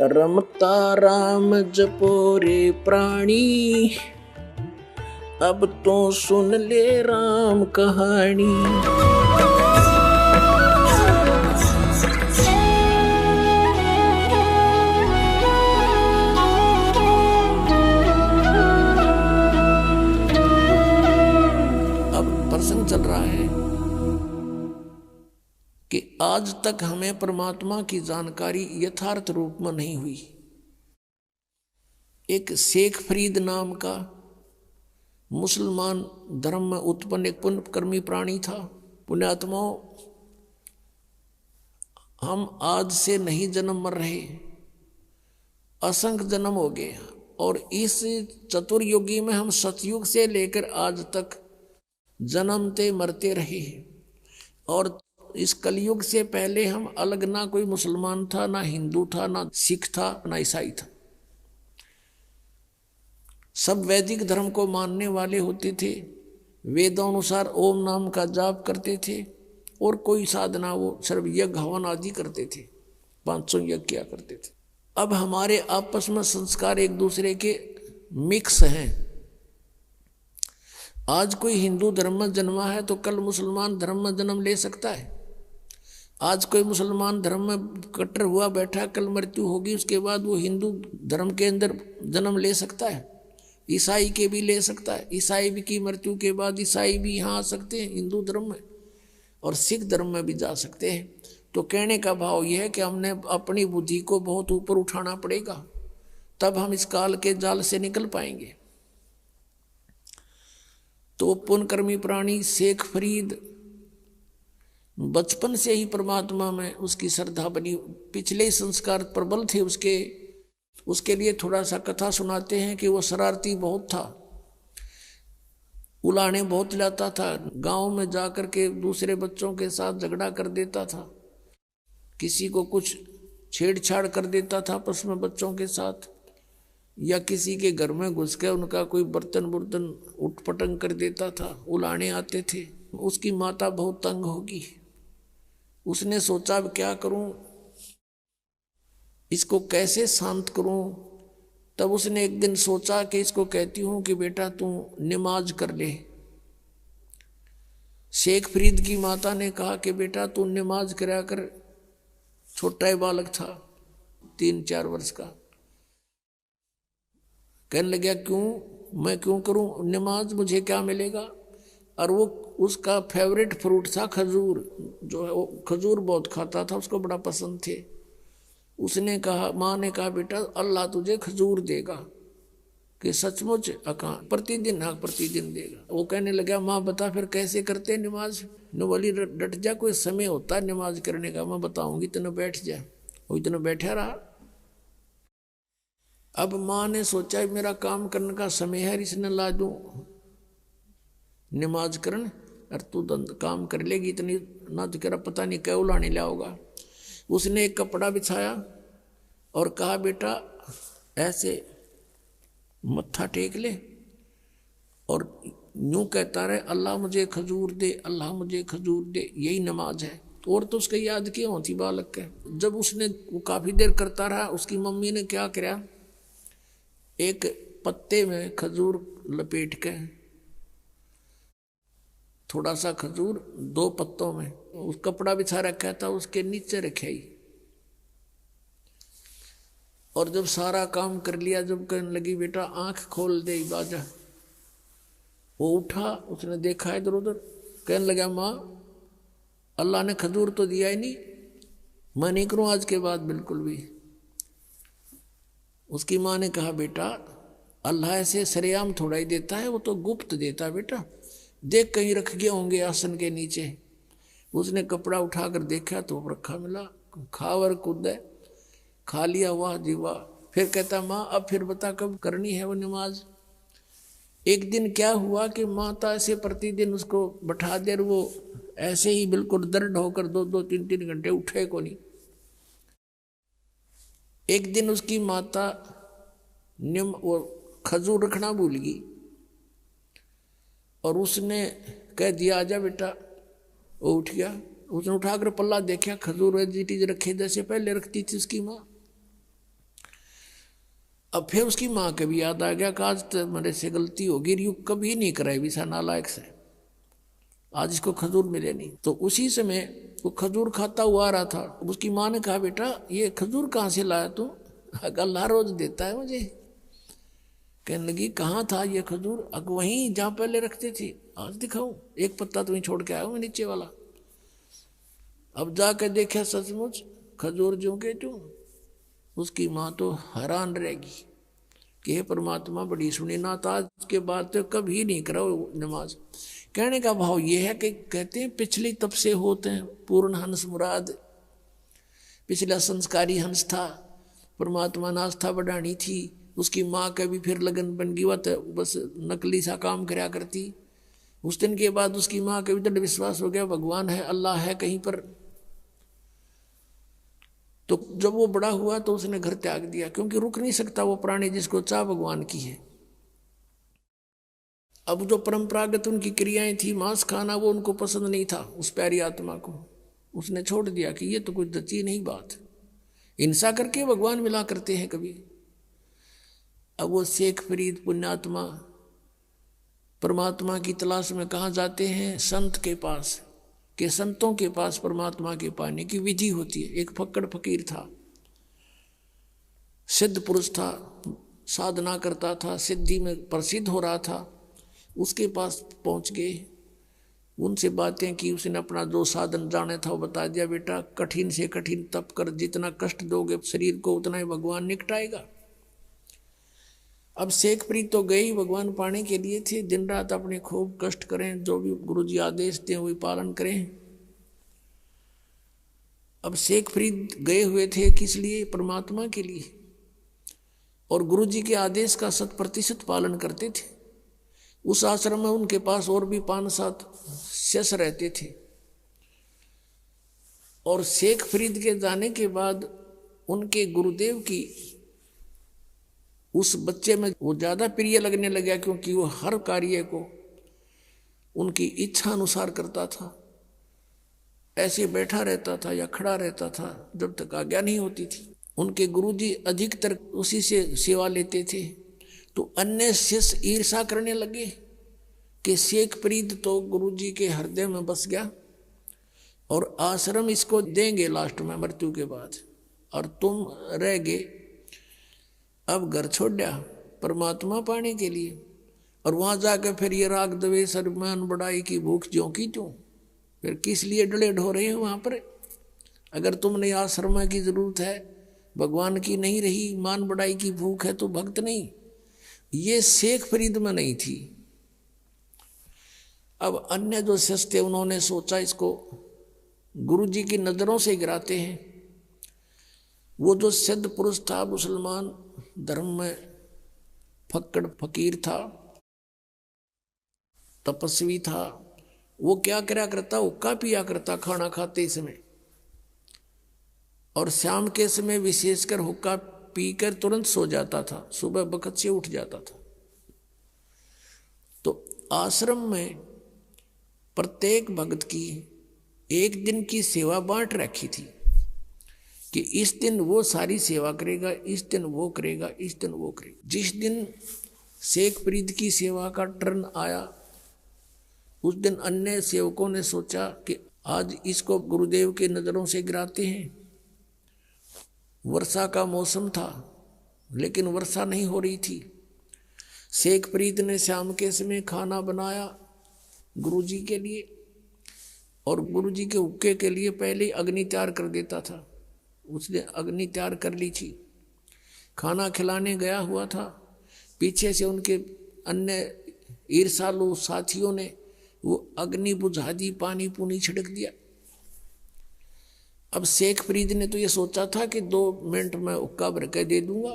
रमता राम जपो रे प्राणी, अब तो सुन ले राम कहानी। अब प्रसंग चल रहा है कि आज तक हमें परमात्मा की जानकारी यथार्थ रूप में नहीं हुई। एक शेख फरीद नाम का मुसलमान धर्म में उत्पन्न एक पुण्यकर्मी प्राणी था। पुण्यात्माओं, हम आज से नहीं जन्म मर रहे, असंख्य जन्म हो गए और इस चतुर्युगी में हम सतयुग से लेकर आज तक जन्मते मरते रहे। और इस कलयुग से पहले हम अलग ना कोई मुसलमान था, ना हिंदू था, ना सिख था, ना ईसाई था। सब वैदिक धर्म को मानने वाले होते थे, वेदों अनुसार ओम नाम का जाप करते थे और कोई साधना वो सर्व यज्ञ हवन आदि करते थे, 500 यज्ञ किया करते थे। अब हमारे आपस में संस्कार एक दूसरे के मिक्स हैं। आज कोई हिंदू धर्म में जन्मा है तो कल मुसलमान धर्म में जन्म ले सकता है। आज कोई मुसलमान धर्म में कट्टर हुआ बैठा, कल मृत्यु होगी, उसके बाद वो हिंदू धर्म के अंदर जन्म ले सकता है। ईसाई के भी ले सकता है, ईसाई भी की मृत्यु के बाद ईसाई भी यहाँ आ सकते हैं हिंदू धर्म में, और सिख धर्म में भी जा सकते हैं। तो कहने का भाव यह है कि हमने अपनी बुद्धि को बहुत ऊपर उठाना पड़ेगा, तब हम इस काल के जाल से निकल पाएंगे। तो पुण्यकर्मी प्राणी शेख फरीद बचपन से ही परमात्मा में उसकी श्रद्धा बनी, पिछले संस्कार प्रबल थे उसके लिए थोड़ा सा कथा सुनाते हैं कि वो शरारती बहुत था, उलाने बहुत लाता था, गांव में जाकर के दूसरे बच्चों के साथ झगड़ा कर देता था, किसी को कुछ छेड़छाड़ कर देता था आपस में बच्चों के साथ, या किसी के घर में घुस के उनका कोई बर्तन उठपटंग कर देता था, उलाने आते थे। उसकी माता बहुत तंग होगी, उसने सोचा अब क्या करूं, इसको कैसे शांत करूं। तब उसने एक दिन सोचा कि इसको कहती हूं कि बेटा तू नमाज कर ले। शेख फरीद की माता ने कहा कि बेटा तू नमाज करा कर। छोटा ही बालक था, 3-4 वर्ष का। कहने लगा क्यों, मैं क्यों करूं नमाज, मुझे क्या मिलेगा। और वो उसका फेवरेट फ्रूट था खजूर, जो है वो खजूर बहुत खाता था, उसको बड़ा पसंद थे। उसने कहा, माँ ने कहा बेटा अल्लाह तुझे खजूर देगा, कि सचमुच अका प्रतिदिन देगा। वो कहने लगा माँ बता फिर कैसे करते नमाज। न बोली डट जा, कोई समय होता है नमाज करने का, मैं बताऊंगी, इतना बैठ जा। वो इतना बैठा रहा। अब माँ ने सोचा मेरा काम करने का समय है, इसने ला दूं नमाज करन, और तू काम कर लेगी इतनी ना, तो कह रहा पता नहीं क्या उलाने लाओगा। उसने एक कपड़ा बिछाया और कहा बेटा ऐसे मत्था टेक ले और यूं कहता रहे अल्लाह मुझे खजूर दे, अल्लाह मुझे खजूर दे, यही नमाज है। और तो उसके याद क्यों होती बालक के। जब उसने वो काफ़ी देर करता रहा, उसकी मम्मी ने क्या किया, एक पत्ते में खजूर लपेट के, थोड़ा सा खजूर 2 पत्तों में उस कपड़ा बिछा रखा था, उसके नीचे रखे। और जब सारा काम कर लिया, जब कहने लगी बेटा आंख खोल दे बाजा, वो उठा, उसने देखा इधर उधर, कहने लगा माँ अल्लाह ने खजूर तो दिया ही नहीं, मैं नहीं करूँ आज के बाद बिल्कुल भी। उसकी माँ ने कहा बेटा अल्लाह ऐसे सरेआम थोड़ा ही देता है, वो तो गुप्त देता है बेटा, देख कहीं रख गए होंगे आसन के नीचे। उसने कपड़ा उठाकर देखा तो रखा मिला, खावर कूदे खा लिया, वाह जी वाह। फिर कहता माँ अब फिर बता कब करनी है वो नमाज। एक दिन क्या हुआ कि माता ऐसे प्रतिदिन उसको बैठा दे, वो ऐसे ही बिल्कुल दर्द होकर 2-2, 3-3 घंटे उठे को नहीं। एक दिन उसकी माता वो खजूर रखना भूल गई और उसने कह दिया आजा बेटा। वो उठ गया, उसने उठाकर पल्ला देखा, खजूर चीज रखे जैसे पहले रखती थी उसकी माँ। अब फिर उसकी माँ के भी याद आ गया कि आज तो मेरे से गलती होगी, यू कभी नहीं कराई भी सा नालायक से, आज इसको खजूर मिले नहीं। तो उसी समय वो खजूर खाता हुआ आ रहा था। उसकी माँ ने कहा बेटा ये खजूर कहाँ से लाया तू? अल्लाह रोज देता है मुझे। कहने लगी कहाँ था ये खजूर? वहीं जहाँ पहले रखते थे, आज दिखाऊं? एक पत्ता तुम्हें छोड़ के आया हूँ नीचे वाला। अब जाकर देखा सचमुच खजूर जो के जो। उसकी माँ तो हैरान रहेगी कि हे परमात्मा बड़ी सुनी ना, तो आज के बाद तो कभी नहीं कराओ नमाज। कहने का भाव ये है कि कहते हैं पिछली तब से होते हैं पूर्ण हंस मुराद। पिछला संस्कारी हंस था, परमात्मा ने आस्था बढ़ानी थी। उसकी माँ का भी फिर लगन बन गई, वह बस नकली सा काम कराया करती। उस दिन के बाद उसकी माँ का भी दृढ़ विश्वास हो गया भगवान है, अल्लाह है कहीं पर। तो जब वो बड़ा हुआ तो उसने घर त्याग दिया, क्योंकि रुक नहीं सकता वो प्राणी जिसको चाह भगवान की है। अब जो परंपरागत उनकी क्रियाएं थी, मांस खाना, वो उनको पसंद नहीं था उस प्यारी आत्मा को। उसने छोड़ दिया कि ये तो कुछ जची नहीं बात। हिंसा करके भगवान मिला करते हैं कभी। अब वो शेख फरीद पुण्यात्मा परमात्मा की तलाश में कहाँ जाते हैं? संत के पास, के संतों के पास परमात्मा के पाने की विधि होती है। एक फक्कड़ फकीर था, सिद्ध पुरुष था, साधना करता था, सिद्धि में प्रसिद्ध हो रहा था। उसके पास पहुंच गए, उनसे बातें की। उसने अपना जो साधन जाने था वो बता दिया, बेटा कठिन से कठिन तप कर, जितना कष्ट दोगे शरीर को उतना ही भगवान निकटाएगा। अब शेख फरीद तो गए ही भगवान पाने के लिए थे, दिन रात अपने खूब कष्ट करें, जो भी गुरुजी आदेश दें वही पालन करें। अब शेख फरीद गए हुए थे किस लिए? परमात्मा के लिए, और गुरुजी के आदेश का 100% पालन करते थे। उस आश्रम में उनके पास और भी 5-7 शिष्य रहते थे। और शेख फरीद के जाने के बाद उनके गुरुदेव की उस बच्चे में वो ज्यादा प्रिय लगने लगा, क्योंकि वो हर कार्य को उनकी इच्छा अनुसार करता था। ऐसे बैठा रहता था या खड़ा रहता था जब तक आज्ञा नहीं होती थी। उनके गुरुजी अधिकतर उसी से सेवा लेते थे। तो अन्य शिष्य ईर्षा करने लगे कि शेख फरीद तो गुरुजी के हृदय में बस गया और आश्रम इसको देंगे लास्ट में मृत्यु के बाद, और तुम रह गए अब घर छोड़ दिया परमात्मा पाने के लिए। और वहां जाकर फिर ये राग द्वेष अभिमान बढ़ाई की भूख ज्यों की त्यों, फिर किस लिए डले ढो रहे हो वहां पर? अगर तुमने आश्रम की जरूरत है, भगवान की नहीं रही, मान बढ़ाई की भूख है, तो भक्त नहीं। ये शेख फरीद में नहीं थी। अब अन्य जो शिष्य थे उन्होंने सोचा इसको गुरुजी की नजरों से गिराते हैं। वो जो सिद्ध पुरुष था, मुसलमान धर्म में फक्कड़ फकीर था, तपस्वी था, वो क्या करा करता? हुक्का पिया करता खाना खाते समय, और शाम के समय विशेषकर हुक्का पीकर तुरंत सो जाता था, सुबह बखत से उठ जाता था। तो आश्रम में प्रत्येक भक्त की एक दिन की सेवा बांट रखी थी कि इस दिन वो सारी सेवा करेगा, इस दिन वो करेगा, इस दिन वो करेगा। जिस दिन शेख फरीद की सेवा का टर्न आया, उस दिन अन्य सेवकों ने सोचा कि आज इसको गुरुदेव के नजरों से गिराते हैं। वर्षा का मौसम था लेकिन वर्षा नहीं हो रही थी। शेख फरीद ने शाम के समय खाना बनाया गुरुजी के लिए, और गुरुजी के हुक्के के लिए पहले अग्नि तैयार कर देता था। उसने अग्नि तैयार कर ली थी, खाना खिलाने गया हुआ था। पीछे से उनके अन्य ईर्षालु साथियों ने वो अग्नि बुझा दी, पानी पूनी छिड़क दिया। अब शेख फरीद ने तो ये सोचा था कि 2 मिनट में हुक्का भर के दे दूंगा,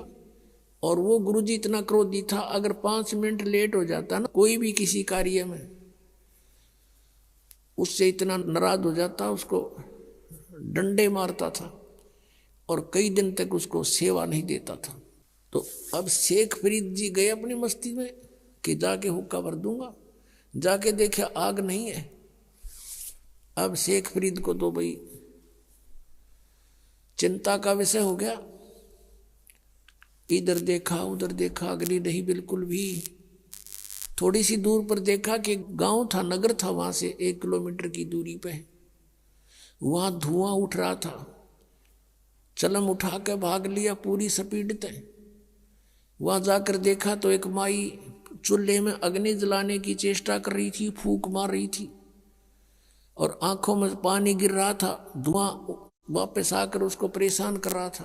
और वो गुरुजी इतना क्रोधी था, अगर 5 मिनट लेट हो जाता ना कोई भी किसी कार्य में, उससे इतना नाराज हो जाता, उसको डंडे मारता था और कई दिन तक उसको सेवा नहीं देता था। तो अब शेख फरीद जी गए अपनी मस्ती में कि जाके हुक्का भर दूंगा। जाके देखे आग नहीं है। अब शेख फरीद को तो भाई चिंता का विषय हो गया। इधर देखा उधर देखा, अग्नि नहीं बिल्कुल भी। थोड़ी सी दूर पर देखा कि गांव था, नगर था, वहां से 1 किलोमीटर की दूरी पे वहां धुआं उठ रहा था। चलम उठा के भाग लिया पूरी स्पीड पे। वहां जाकर देखा तो एक माई चूल्हे में अग्नि जलाने की चेष्टा कर रही थी, फूंक मार रही थी और आंखों में पानी गिर रहा था। धुआं वापस आकर उसको परेशान कर रहा था।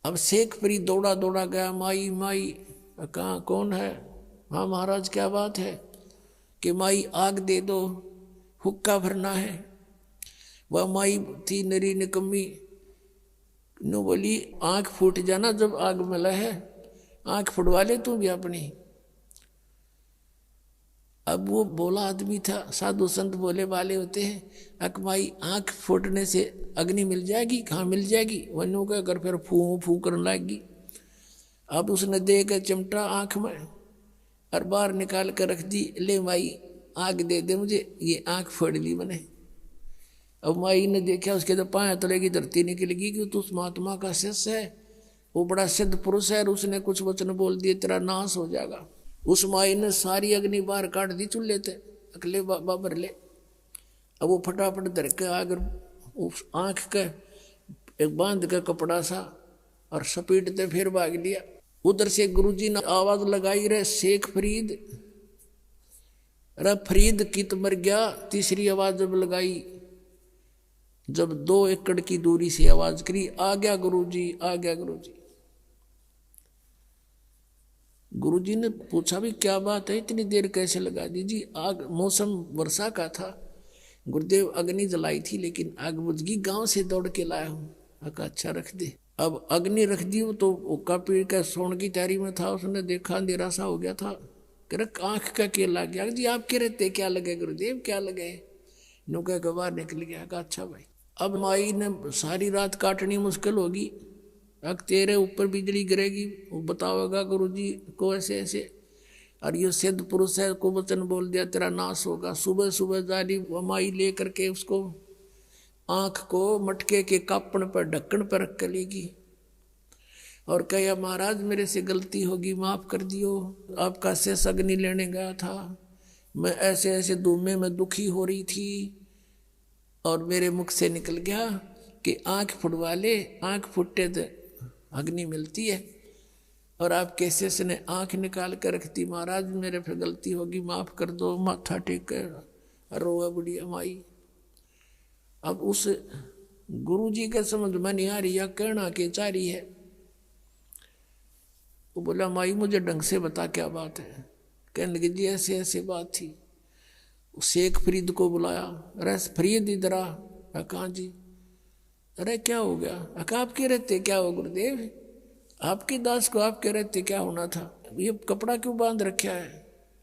अब शेख फरीद दौड़ा दौड़ा गया, माई माई। कहाँ, कौन है? हाँ महाराज क्या बात है? कि माई आग दे दो, हुक्का भरना है। वह माई थी नरी निकम्मी, नो बोली आंख फूट जाना जब आग में लहे, आंख फुटवा ले तू भी अपनी। अब वो बोला आदमी था, साधु संत बोले वाले होते हैं, अकमाई आंख फूटने से अग्नि मिल जाएगी? कहाँ मिल जाएगी? वनों का कर फिर फू फू करने लगी। अब उसने दे के चिमटा आंख में और बाहर निकाल कर रख दी, ले माई आग दे दे मुझे, ये आंख फोड़ ली मैंने। अब माई ने देखा, उसके तो पाया तलेगी धरती निकलेगी कि तू उस महात्मा का शिष्य है, वो बड़ा सिद्ध पुरुष है और उसने कुछ वचन बोल दिए, तेरा नाश हो जाएगा। उस माई ने सारी अग्नि बाहर काट दी चूल्हे थे, अकले बाबर ले। अब वो फटाफट धर के आग उस आंख के एक बांध के कपड़ा सा और सपीटते फिर भाग लिया। उधर से गुरुजी ने आवाज लगाई, रे शेख फरीद, रे फरीद कित मर गया। तीसरी आवाज जब लगाई, जब 2 एकड़ की दूरी से आवाज करी, आ गया गुरुजी, आ गया गुरुजी। गुरुजी ने पूछा भी क्या बात है, इतनी देर कैसे लगा दी? जी आग, मौसम वर्षा का था, गुरुदेव अग्नि जलाई थी लेकिन आग बुझ गई, गांव से दौड़ के लाया हूँ। अका अच्छा रख दे। अब अग्नि रख दी, तो उक्का पीड़ का सोने की तैयारी में था, उसने देखा अंधेरा सा हो गया था। कह आंख का क्या लग गया? जी आपके रहते क्या लगे गुरुदेव, क्या लगे? नुका के बाहर निकल गया। कहा अच्छा भाई। अब माई ने सारी रात काटनी मुश्किल होगी, अब तेरे ऊपर बिजली गिरेगी, वो बताओगा गुरुजी को ऐसे ऐसे, और ये सिद्ध पुरुष है को वचन बोल दिया तेरा नाश होगा। सुबह सुबह जाली माई ले करके उसको आंख को मटके के कापण पर ढक्कन पर रख लेगी और कहा महाराज मेरे से गलती होगी, माफ कर दियो, आपका शेष अग्नि लेने गया था, मैं ऐसे ऐसे धूमे में दुखी हो रही थी और मेरे मुख से निकल गया कि आंख फुटवा ले, आंख फुटते तो अग्नि मिलती है, और आपके शेष ने आंख निकाल कर रख दी, महाराज मेरे पे गलती होगी, माफ कर दो। माथा टेक कर रोआ बुढ़िया माई। अब उस गुरुजी के समझ में नहीं आ रही या कहना के चाह रही है। वो बोला माई मुझे ढंग से बता क्या बात है। कहने लगे जी ऐसे ऐसे बात थी। शेख फरीद को बुलाया, अरे फरीद इधर आ। कहाँ जी? अरे क्या हो गया? अका आपके रहते क्या हो गुरुदेव, आपके दास को आपके रहते क्या होना था, ये कपड़ा क्यों बांध रखा है?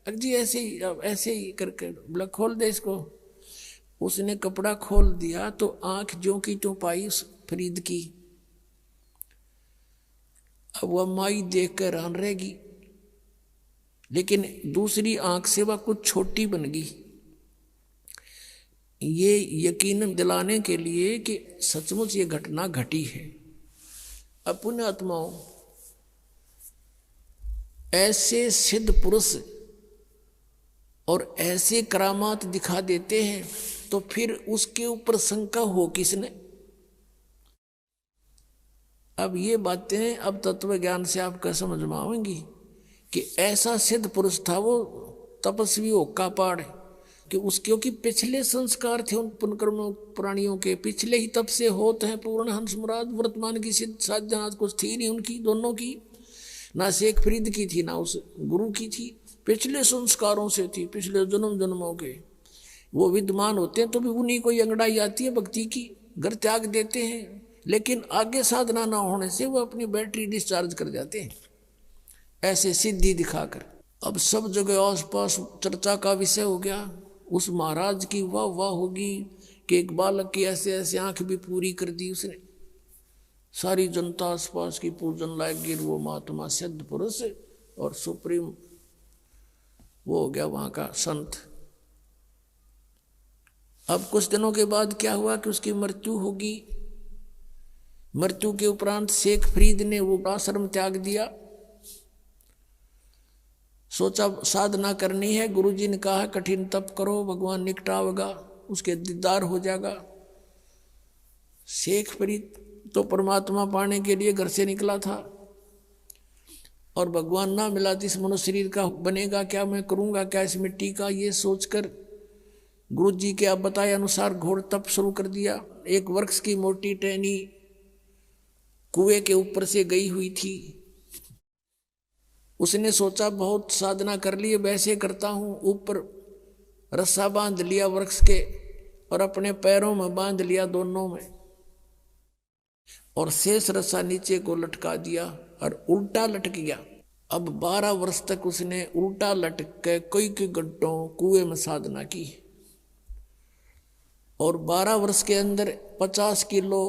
अरे जी ऐसे ही करके बोला खोल दे इसको। उसने कपड़ा खोल दिया तो आंख ज्यों की त्यों पाई उस फरीद की। अब वह माई देख कर हैरान रहेगी, लेकिन दूसरी आंख से वह कुछ छोटी बन गई। ये यकीन दिलाने के लिए कि सचमुच ये घटना घटी है। अब पुण्य आत्माओं, ऐसे सिद्ध पुरुष और ऐसे करामात दिखा देते हैं तो फिर उसके ऊपर शंका हो किसने? अब ये बातें अब तत्व ज्ञान से आपका समझ में आएंगी कि ऐसा सिद्ध पुरुष था वो तपस्वी होका पाड़, कि उसके क्योंकि पिछले संस्कार थे उन पुनकर्म प्राणियों के, पिछले ही तब से होते हैं पूर्ण हंस मुराद। वर्तमान की सिद्ध साधना कुछ थी नहीं उनकी, दोनों की, ना शेख फरीद की थी ना उस गुरु की थी, पिछले संस्कारों से थी, पिछले जन्म जन्मों के वो विद्यमान होते हैं। तो भी उन्हीं को अंगड़ाई आती है भक्ति की, घर त्याग देते हैं, लेकिन आगे साधना ना होने से वो अपनी बैटरी डिस्चार्ज कर जाते हैं ऐसे सिद्धि दिखाकर। अब सब जगह आसपास चर्चा का विषय हो गया, उस महाराज की वाह वाह होगी कि एक बालक की ऐसे ऐसे आंख भी पूरी कर दी उसने। सारी जनता आसपास की पूजन लायक गिर, वो महात्मा सिद्ध पुरुष और सुप्रीम वो हो गया वहां का संत। अब कुछ दिनों के बाद क्या हुआ कि उसकी मृत्यु होगी। मृत्यु के उपरांत शेख फरीद ने वो आश्रम त्याग दिया। सोचा साधना करनी है, गुरुजी ने कहा कठिन तप करो, भगवान निकट आवेगा, उसके दीदार हो जाएगा। शेख फरीद तो परमात्मा पाने के लिए घर से निकला था और भगवान ना मिला तो इस मनुष्य शरीर का बनेगा क्या, मैं करूंगा क्या इस मिट्टी का, ये सोचकर गुरुजी के आप बताए अनुसार घोर तप शुरू कर दिया। एक वृक्ष की मोटी टहनी कुएं के ऊपर से गई हुई थी। उसने सोचा बहुत साधना कर ली, वैसे करता हूं, ऊपर रस्सा बांध लिया वृक्ष के और अपने पैरों में बांध लिया दोनों में, और शेष रस्सा नीचे को लटका दिया और उल्टा लटक गया। अब 12 वर्ष तक उसने उल्टा लटक के कई घंटों कुएं में साधना की और 12 वर्ष के अंदर 50 किलो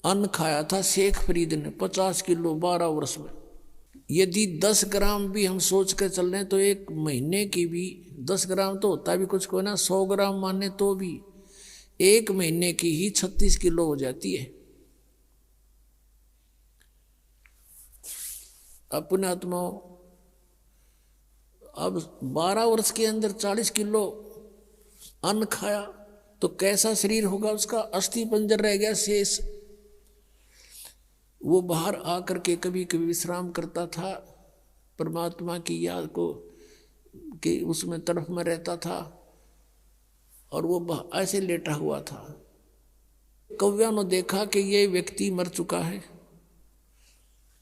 अन्न खाया था शेख फरीद ने। 50 किलो 12 वर्ष में। यदि 10 ग्राम भी हम सोच कर चल रहे हैं तो एक महीने की भी 10 ग्राम तो होता भी कुछ को ना, 100 ग्राम माने तो भी एक महीने की ही 36 किलो हो जाती है। अपने आत्माओं, अब 12 वर्ष के अंदर 40 किलो अन्न खाया तो कैसा शरीर होगा उसका। अस्थि पंजर रह गया शेष। वो बाहर आकर के कभी कभी विश्राम करता था, परमात्मा की याद को कि उसमें तरफ में रहता था और वो ऐसे लेटा हुआ था। कौव्या ने देखा कि ये व्यक्ति मर चुका है,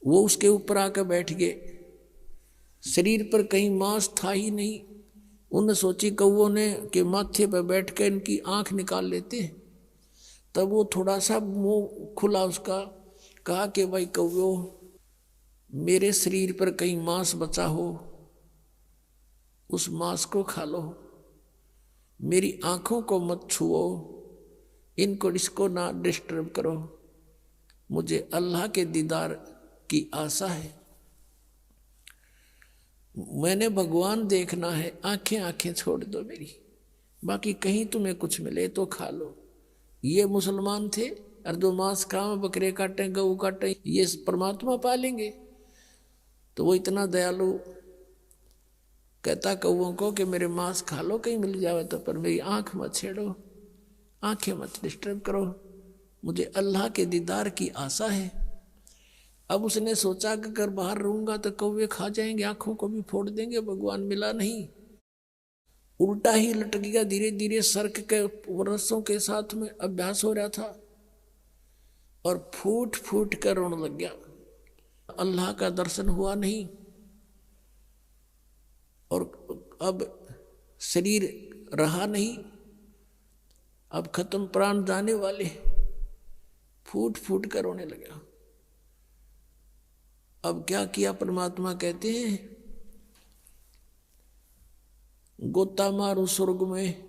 वो उसके ऊपर आकर बैठ गए। शरीर पर कहीं मांस था ही नहीं। उन्होंने सोची कौवों ने कि माथे पर बैठ कर इनकी आंख निकाल लेते हैं। तब वो थोड़ा सा मुंह खुला उसका, कहा कि भाई कौवो, मेरे शरीर पर कहीं मांस बचा हो, उस मांस को खा लो, मेरी आंखों को मत छुओ, इसको ना डिस्टर्ब करो, मुझे अल्लाह के दीदार की आशा है, मैंने भगवान देखना है, आंखें छोड़ दो मेरी, बाकी कहीं तुम्हें कुछ मिले तो खा लो। ये मुसलमान थे और जो मांस खाओ, बकरे काटे, गऊ काटे, ये परमात्मा पालेंगे। तो वो इतना दयालु कहता कौओं को कि मेरे मांस खा लो कहीं मिल जावे तो, पर मेरी आंख मत छेड़ो, आंखें मत डिस्टर्ब करो, मुझे अल्लाह के दीदार की आशा है। अब उसने सोचा कि अगर बाहर रहूंगा तो कौवे खा जाएंगे, आंखों को भी फोड़ देंगे, भगवान मिला नहीं। उल्टा ही लटक गया। धीरे धीरे सर्क के रस्सों के साथ में अभ्यास हो रहा था और फूट फूट कर रोने लग गया। अल्लाह का दर्शन हुआ नहीं और अब शरीर रहा नहीं, अब खत्म, प्राण जाने वाले। फूट फूट कर रोने लगा। अब क्या किया, परमात्मा कहते हैं गोता मारू स्वर्ग में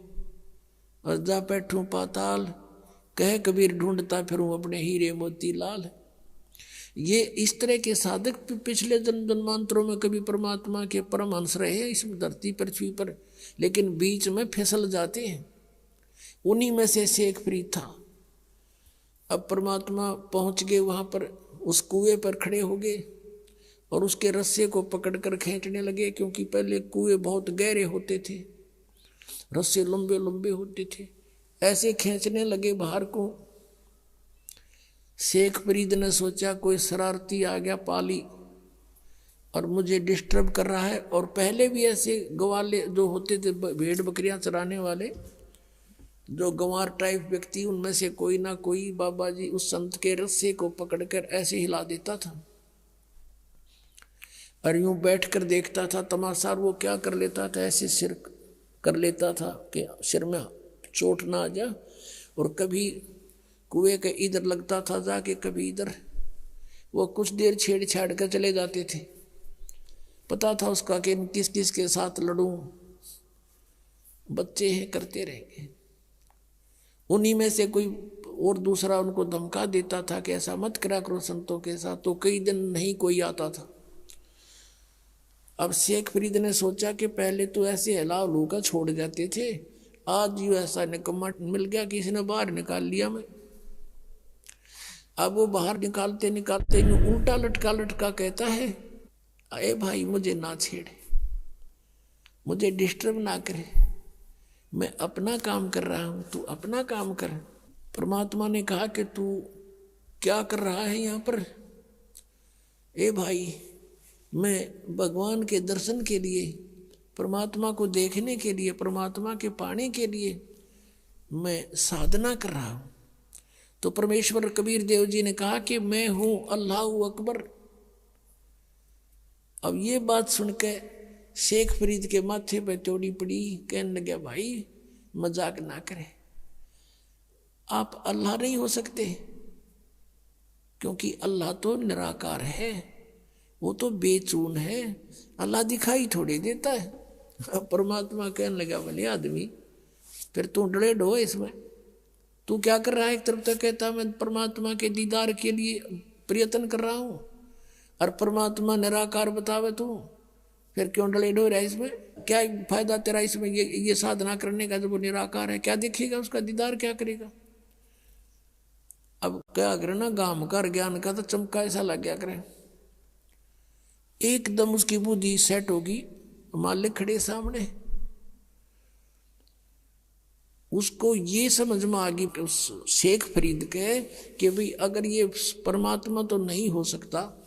और जा बैठूं पाताल, कह कबीर ढूंढता फिरूं अपने हीरे मोती लाल। ये इस तरह के साधक पिछले जन्म जन्मांतरों में कभी परमात्मा के परमहंस रहे इस धरती पृथ्वी पर, लेकिन बीच में फिसल जाते हैं। उन्हीं में से शेख फरीद था। अब परमात्मा पहुंच गए वहां पर, उस कुएं पर खड़े हो गए और उसके रस्से को पकड़कर खींचने लगे, क्योंकि पहले कुएं बहुत गहरे होते थे, रस्से लंबे लंबे होते थे। ऐसे खींचने लगे बाहर को। शेख फरीद ने सोचा कोई शरारती आ गया पाली और मुझे डिस्टर्ब कर रहा है। और पहले भी ऐसे गवाले जो होते थे, भेड़ बकरियां चराने वाले, जो गंवार टाइप व्यक्ति, उनमें से कोई ना कोई बाबा जी उस संत के रस्से को पकड़कर ऐसे हिला देता था और यूं बैठ कर देखता था तमाशा। वो क्या कर लेता था, ऐसे सिर कर लेता था कि सिर में चोट ना आ जा, और कभी कुएं के इधर लगता था जाके, कभी इधर। वो कुछ देर छेड़छाड़ कर चले जाते थे। पता था उसका कि किस किस के साथ लड़ूं, बच्चे हैं, करते रहेंगे। उन्हीं में से कोई और दूसरा उनको धमका देता था कि ऐसा मत करा करो संतों के साथ, तो कई दिन नहीं कोई आता था। अब शेख फरीद ने सोचा कि पहले तो ऐसे हिला लूका छोड़ जाते थे, आज यूं ऐसा निकम्मा मिल गया कि इसने बाहर निकाल लिया। मैं अब वो बाहर निकालते निकालते यूं उल्टा लटका लटका कहता है, अरे भाई मुझे ना छेड़े, मुझे डिस्टर्ब ना करे, मैं अपना काम कर रहा हूं, तू अपना काम कर। परमात्मा ने कहा कि तू क्या कर रहा है यहाँ पर? ए भाई, मैं भगवान के दर्शन के लिए, परमात्मा को देखने के लिए, परमात्मा के पाने के लिए मैं साधना कर रहा हूं। तो परमेश्वर कबीर देव जी ने कहा कि मैं हूं अल्लाहू अकबर। अब ये बात सुनकर शेख फरीद के माथे पे चोड़ी पड़ी, कहने लगे भाई मजाक ना करें, आप अल्लाह नहीं हो सकते, क्योंकि अल्लाह तो निराकार है, वो तो बेचून है, अल्लाह दिखाई थोड़ी देता है। अब परमात्मा कहने लगा, भले आदमी फिर तू डरे ढो इसमें, तू क्या कर रहा है? एक तरफ तो कहता मैं परमात्मा के दीदार के लिए प्रयत्न कर रहा हूं, और परमात्मा निराकार बतावे तू, फिर क्यों डले डो रहा है इसमें? क्या फायदा तेरा इसमें ये साधना करने का जब वो निराकार है? क्या देखेगा उसका दीदार, क्या करेगा? अब क्या करे ना, गाम कर ज्ञान का तो चमका ऐसा लग गया करे, एकदम उसकी बुद्धि सेट होगी, मालिक खड़े सामने, उसको ये समझ में आ गई उस शेख फरीद के कि भाई अगर ये परमात्मा तो नहीं हो सकता,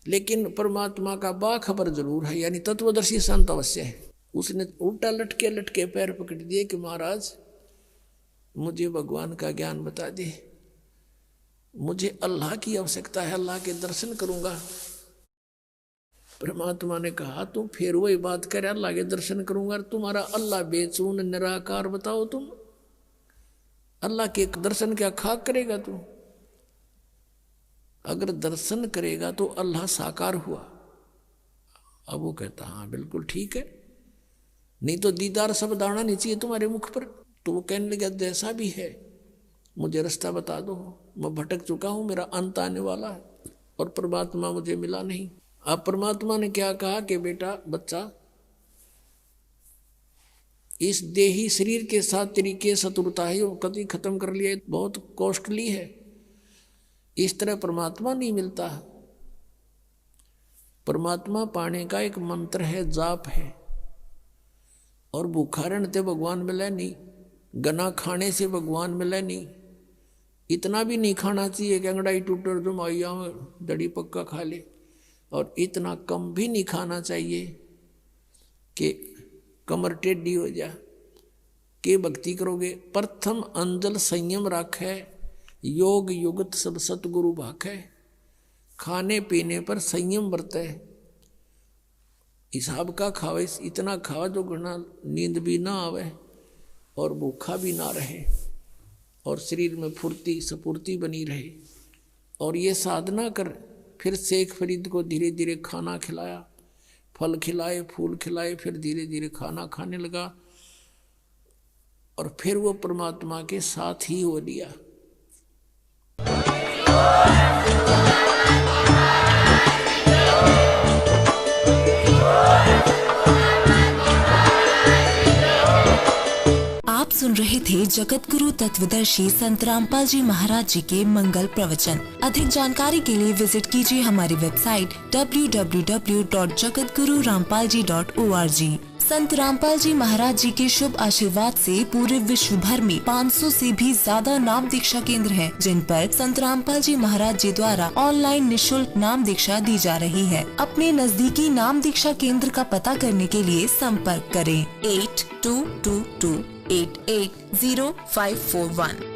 लेकिन परमात्मा का बाखबर जरूर है, यानी तत्वदर्शी संत अवश्य है। उसने उल्टा लटके लटके पैर पकड़ दिए कि महाराज मुझे भगवान का ज्ञान बता दे, मुझे अल्लाह की आवश्यकता है, अल्लाह के दर्शन करूंगा। परमात्मा ने कहा तुम फिर वही बात करे, अल्लाह के दर्शन करूंगा, तुम्हारा अल्लाह बेचून निराकार बताओ, तुम अल्लाह के दर्शन क्या खाक करेगा? तू अगर दर्शन करेगा तो अल्लाह साकार हुआ। अब वो कहता हाँ बिल्कुल ठीक है, नहीं तो दीदार सब दाना नहीं चाहिए तुम्हारे मुख पर। तो वो कहने लगा जैसा भी है मुझे रास्ता बता दो, मैं भटक चुका हूं, मेरा अंत आने वाला है और परमात्मा मुझे मिला नहीं। अब परमात्मा ने क्या कहा कि बेटा बच्चा, इस देही शरीर के साथ तेरी के शत्रुता है वो कभी खत्म कर लिया, बहुत कॉस्टली है, इस तरह परमात्मा नहीं मिलता। परमात्मा पाने का एक मंत्र है, जाप है, और भूखा रहने से भगवान मिले नहीं, गना खाने से भगवान मिले नहीं, इतना भी नहीं खाना चाहिए कि अंगड़ाई टूटर जो माइया दड़ी पक्का खा ले, और इतना कम भी नहीं खाना चाहिए कि कमर टेढ़ी हो जा के भक्ति करोगे। प्रथम अंजल संयम राखे, योग युगत सब सतगुरु भाखे, खाने पीने पर संयम बरते, हिसाब का खावे, इतना खावा जो घना नींद भी ना आवे और भूखा भी ना रहे और शरीर में फुर्ती स्फूर्ति बनी रहे। और ये साधना कर। फिर शेख फरीद को धीरे धीरे खाना खिलाया, फल खिलाए, फूल खिलाए, फिर धीरे धीरे खाना खाने लगा और फिर वो परमात्मा के साथ ही हो लिया। आप सुन रहे थे जगत गुरु तत्वदर्शी संत रामपाल जी महाराज जी के मंगल प्रवचन। अधिक जानकारी के लिए विजिट कीजिए हमारी वेबसाइट www.jagatgururampalji.org। संत रामपाल जी महाराज जी के शुभ आशीर्वाद से पूरे विश्व भर में 500 से भी ज्यादा नाम दीक्षा केंद्र हैं, जिन पर संत रामपाल जी महाराज जी द्वारा ऑनलाइन निशुल्क नाम दीक्षा दी जा रही है। अपने नजदीकी नाम दीक्षा केंद्र का पता करने के लिए संपर्क करें 8222880541।